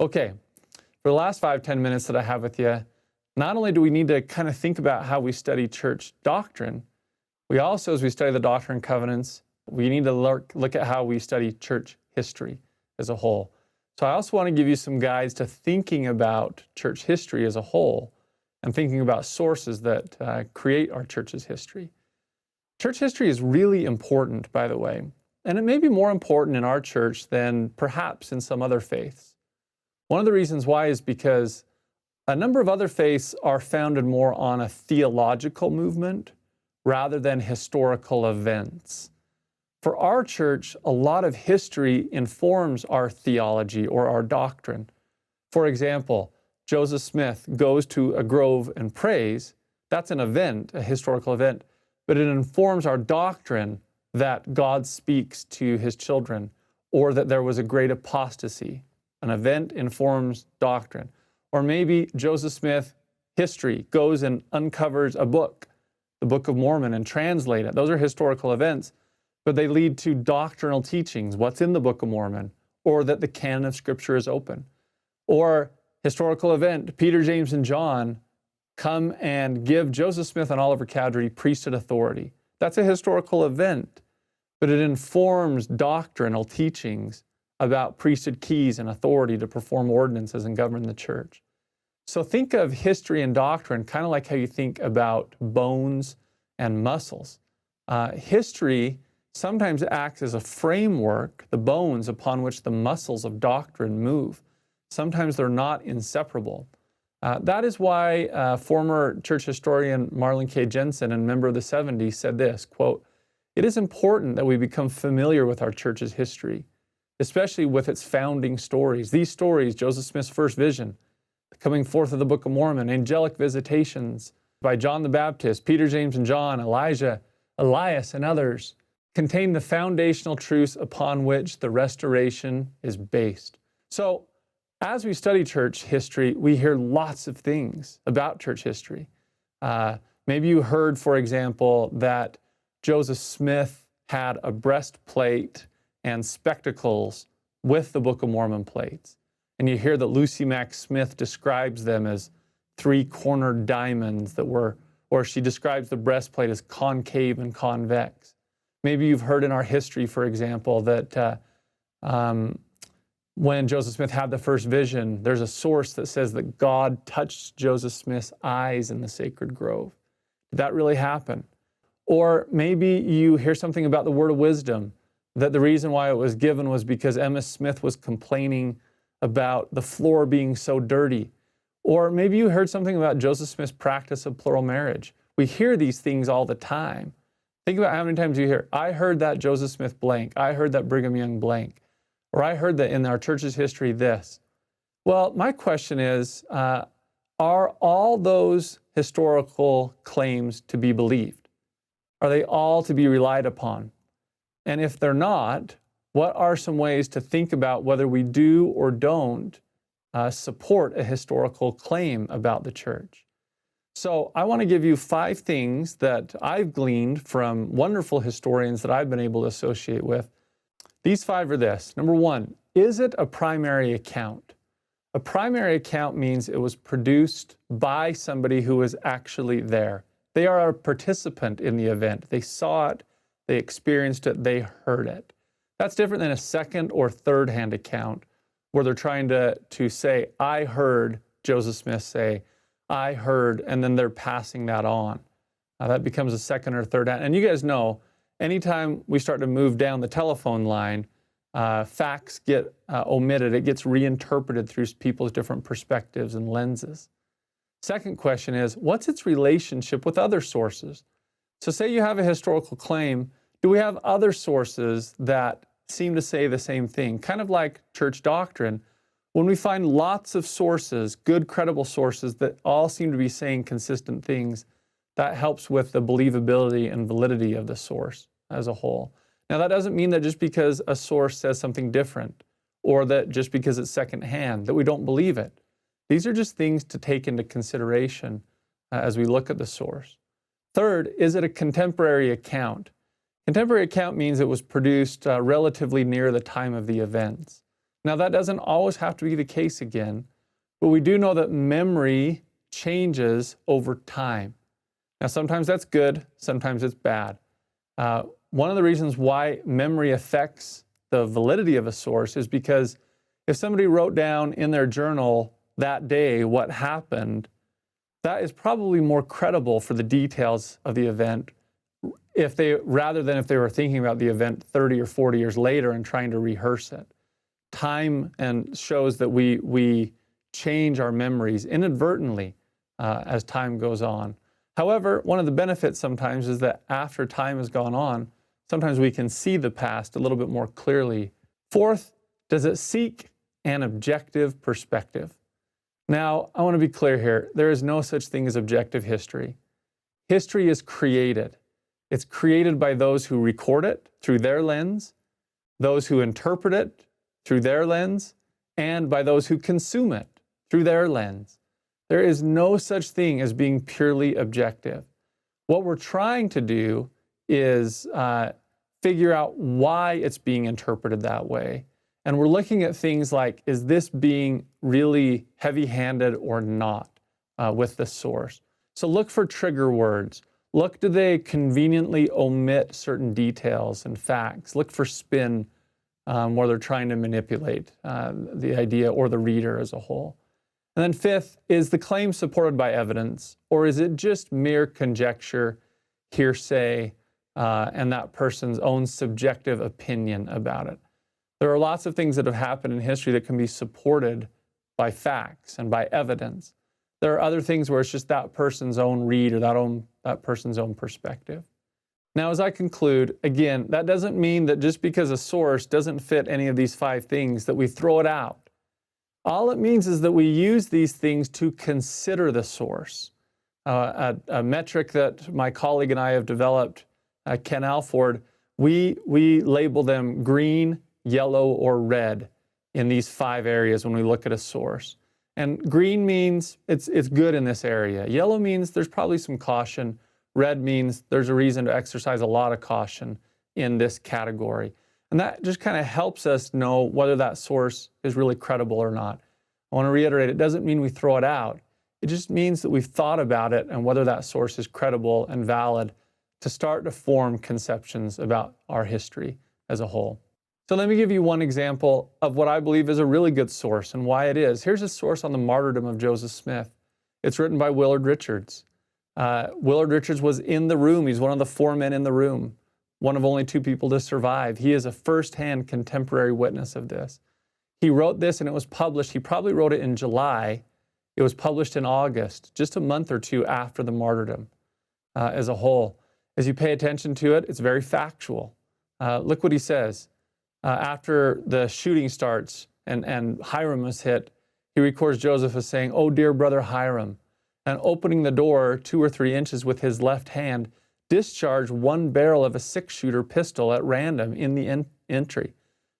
Okay, for the last 5-10 minutes that I have with you, not only do we need to kind of think about how we study church doctrine, we also, as we study the Doctrine and Covenants, we need to look at how we study church history as a whole. So I also want to give you some guides to thinking about church history as a whole and thinking about sources that create our church's history. Church history is really important, by the way, and it may be more important in our church than perhaps in some other faiths. One of the reasons why is because a number of other faiths are founded more on a theological movement rather than historical events. For our church, a lot of history informs our theology or our doctrine. For example, Joseph Smith goes to a grove and prays. That's an event, a historical event, but it informs our doctrine that God speaks to his children or that there was a great apostasy. An event informs doctrine. Or maybe Joseph Smith history goes and uncovers a book, the Book of Mormon, and translate it. Those are historical events, but they lead to doctrinal teachings, what's in the Book of Mormon, or that the canon of Scripture is open. Or historical event, Peter, James, and John come and give Joseph Smith and Oliver Cowdery priesthood authority. That's a historical event, but it informs doctrinal teachings about priesthood keys and authority to perform ordinances and govern the church. So think of history and doctrine kind of like how you think about bones and muscles. History sometimes acts as a framework, the bones upon which the muscles of doctrine move. Sometimes they're not inseparable. That is why former church historian Marlon K. Jensen, and member of the 70s, said this, quote, "It is important that we become familiar with our church's history, especially with its founding stories. These stories, Joseph Smith's first vision, the coming forth of the Book of Mormon, angelic visitations by John the Baptist, Peter, James, and John, Elijah, Elias, and others, contain the foundational truths upon which the restoration is based." So, as we study church history, we hear lots of things about church history. Maybe you heard, for example, that Joseph Smith had a breastplate and spectacles with the Book of Mormon plates. And you hear that Lucy Mack Smith describes them as three-cornered diamonds that were, or she describes the breastplate as concave and convex. Maybe you've heard in our history, for example, that when Joseph Smith had the first vision, there's a source that says that God touched Joseph Smith's eyes in the sacred grove. Did that really happen? Or maybe you hear something about the word of wisdom, that the reason why it was given was because Emma Smith was complaining about the floor being so dirty. Or maybe you heard something about Joseph Smith's practice of plural marriage. We hear these things all the time. Think about how many times you hear, I heard that Joseph Smith blank, I heard that Brigham Young blank, or I heard that in our church's history this. Well, my question is, are all those historical claims to be believed? Are they all to be relied upon? And if they're not, what are some ways to think about whether we do or don't support a historical claim about the church? So I want to give you 5 things that I've gleaned from wonderful historians that I've been able to associate with. These 5 are this. Number 1, is it a primary account? A primary account means it was produced by somebody who was actually there. They are a participant in the event. They saw it, they experienced it, they heard it. That's different than a second or third-hand account where they're trying to say, I heard Joseph Smith say, I heard, and then they're passing that on. That becomes a second or third hand. And you guys know, anytime we start to move down the telephone line, facts get omitted. It gets reinterpreted through people's different perspectives and lenses. Second question is, what's its relationship with other sources? So say you have a historical claim, do we have other sources that seem to say the same thing? Kind of like church doctrine. When we find lots of sources, good, credible sources that all seem to be saying consistent things, that helps with the believability and validity of the source as a whole. Now, that doesn't mean that just because a source says something different, or that just because it's secondhand, that we don't believe it. These are just things to take into consideration as we look at the source. Third, is it a contemporary account? Contemporary account means it was produced relatively near the time of the events. Now, that doesn't always have to be the case again, but we do know that memory changes over time. Now, sometimes that's good, sometimes it's bad. One of the reasons why memory affects the validity of a source is because if somebody wrote down in their journal that day what happened, that is probably more credible for the details of the event rather than if they were thinking about the event 30 or 40 years later and trying to rehearse it. Time and shows that we change our memories inadvertently as time goes on. However, one of the benefits sometimes is that after time has gone on, sometimes we can see the past a little bit more clearly. Fourth, does it seek an objective perspective? Now, I want to be clear here. There is no such thing as objective history. History is created. It's created by those who record it through their lens, those who interpret it through their lens, and by those who consume it through their lens. There is no such thing as being purely objective. What we're trying to do is figure out why it's being interpreted that way. And we're looking at things like, is this being really heavy-handed or not with the source? So look for trigger words. Look, do they conveniently omit certain details and facts? Look for spin where they're trying to manipulate the idea or the reader as a whole. And then fifth, is the claim supported by evidence, or is it just mere conjecture, hearsay, and that person's own subjective opinion about it? There are lots of things that have happened in history that can be supported by facts and by evidence. There are other things where it's just that person's own read or that person's own perspective. Now, as I conclude, again, that doesn't mean that just because a source doesn't fit any of these 5 things that we throw it out. All it means is that we use these things to consider the source. A metric that my colleague and I have developed, Ken Alford, we label them green, yellow, or red in these 5 areas when we look at a source. And green means it's good in this area. Yellow means there's probably some caution. Red means there's a reason to exercise a lot of caution in this category. And that just kind of helps us know whether that source is really credible or not. I want to reiterate, it doesn't mean we throw it out. It just means that we've thought about it and whether that source is credible and valid to start to form conceptions about our history as a whole. So let me give you one example of what I believe is a really good source and why it is. Here's a source on the martyrdom of Joseph Smith. It's written by Willard Richards. Willard Richards was in the room. He's one of the 4 men in the room, one of only 2 people to survive. He is a first-hand contemporary witness of this. He wrote this and it was published. He probably wrote it in July. It was published in August, just a month or 2 after the martyrdom as a whole. As you pay attention to it, it's very factual. Look what he says. After the shooting starts and Hiram was hit, he records Joseph as saying, "Oh, dear brother Hiram," and opening the door 2 or 3 inches with his left hand, discharged 1 barrel of a 6-shooter pistol at random in the entry.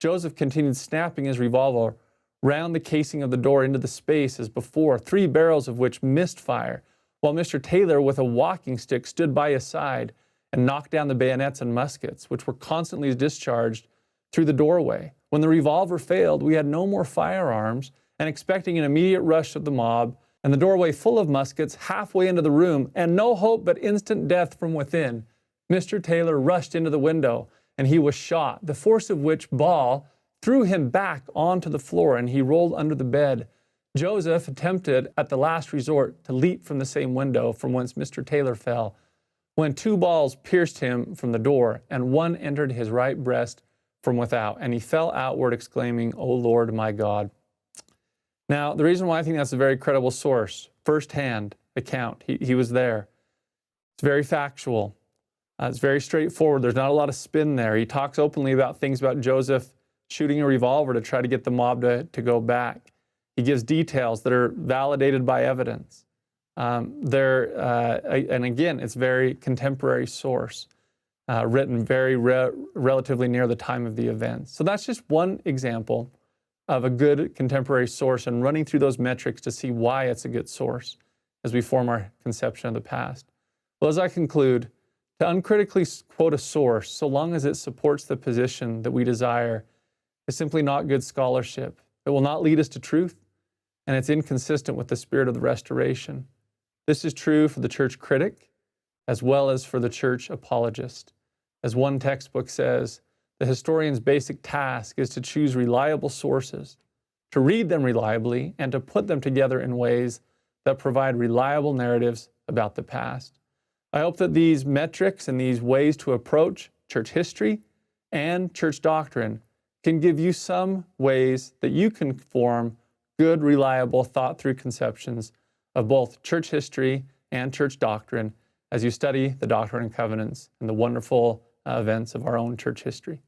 Joseph continued snapping his revolver round the casing of the door into the space as before, 3 barrels of which missed fire, while Mr. Taylor with a walking stick stood by his side and knocked down the bayonets and muskets, which were constantly discharged through the doorway. When the revolver failed, we had no more firearms, and expecting an immediate rush of the mob, and the doorway full of muskets halfway into the room, and no hope but instant death from within, Mr. Taylor rushed into the window, and he was shot, the force of which ball threw him back onto the floor, and he rolled under the bed. Joseph attempted, at the last resort, to leap from the same window from whence Mr. Taylor fell, when 2 balls pierced him from the door, and 1 entered his right breast from without, and he fell outward, exclaiming, "O Lord, my God." Now, the reason why I think that's a very credible source, first-hand account, he was there. It's very factual. It's very straightforward. There's not a lot of spin there. He talks openly about things about Joseph shooting a revolver to try to get the mob to go back. He gives details that are validated by evidence. And again, it's very contemporary source. Written very relatively near the time of the event. So that's just one example of a good contemporary source and running through those metrics to see why it's a good source as we form our conception of the past. Well, as I conclude, to uncritically quote a source, so long as it supports the position that we desire, is simply not good scholarship. It will not lead us to truth, and it's inconsistent with the spirit of the restoration. This is true for the church critic as well as for the church apologist. As one textbook says, the historian's basic task is to choose reliable sources, to read them reliably, and to put them together in ways that provide reliable narratives about the past. I hope that these metrics and these ways to approach church history and church doctrine can give you some ways that you can form good, reliable, thought-through conceptions of both church history and church doctrine as you study the Doctrine and Covenants and the wonderful events of our own church history.